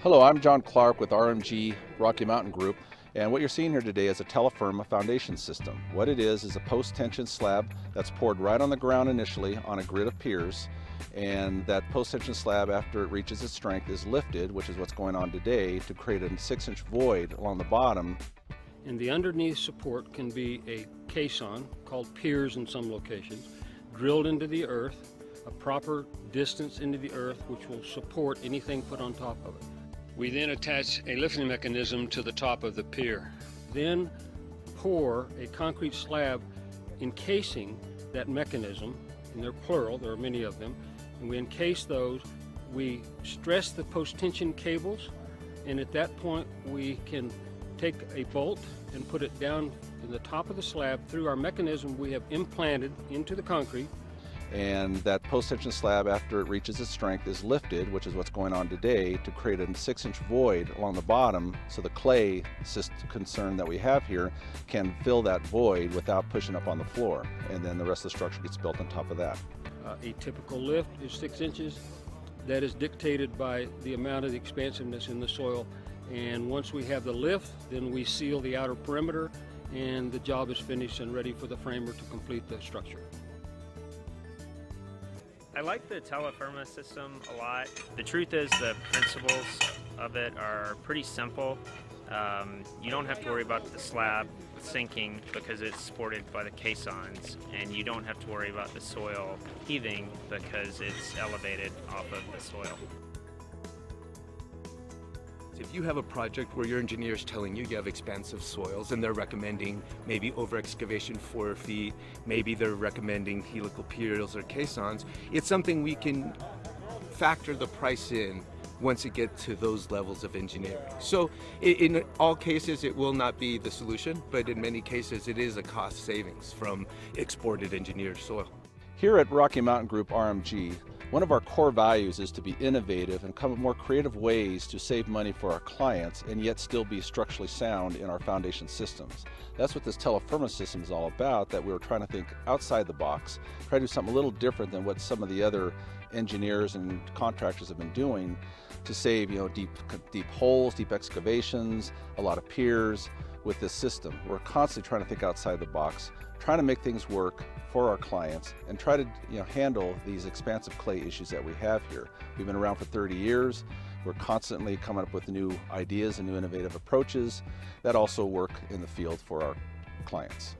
Hello, I'm John Clark with RMG Rocky Mountain Group, and what you're seeing here today is a Tella Firma foundation system. What it is a post-tension slab that's poured right on the ground initially on a grid of piers, and that post-tension slab, after it reaches its strength, is lifted, which is what's going on today, to create a 6-inch void along the bottom. And the underneath support can be a caisson, called piers in some locations, drilled into the earth, a proper distance into the earth which will support anything put on top of it. We then attach a lifting mechanism to the top of the pier. Then pour a concrete slab encasing that mechanism, and they're plural, there are many of them, and we encase those. We stress the post-tension cables, and at that point we can take a bolt and put it down in the top of the slab through our mechanism we have implanted into the concrete. And that post-tension slab, after it reaches its strength, is lifted, which is what's going on today, to create a 6-inch void along the bottom, so the clay concern that we have here can fill that void without pushing up on the floor, and then the rest of the structure gets built on top of that. A typical lift is 6 inches. That is dictated by the amount of the expansiveness in the soil, and once we have the lift, then we seal the outer perimeter, and the job is finished and ready for the framer to complete the structure. I like the Tella Firma system a lot. The truth is the principles of it are pretty simple. You don't have to worry about the slab sinking because it's supported by the caissons, and you don't have to worry about the soil heaving because it's elevated off of the soil. If you have a project where your engineer is telling you have expansive soils and they're recommending maybe over excavation 4 feet, maybe they're recommending helical piers or caissons, it's something we can factor the price in once it gets to those levels of engineering. So in all cases it will not be the solution, but in many cases it is a cost savings from exported engineered soil. Here at Rocky Mountain Group RMG, one of our core values is to be innovative and come up with more creative ways to save money for our clients and yet still be structurally sound in our foundation systems. That's what this Tella Firma system is all about, that we were trying to think outside the box, try to do something a little different than what some of the other engineers and contractors have been doing to save, deep holes, deep excavations, a lot of piers. With this system, we're constantly trying to think outside the box, trying to make things work for our clients, and try to handle these expansive clay issues that we have here. We've been around for 30 years. We're constantly coming up with new ideas and new innovative approaches that also work in the field for our clients.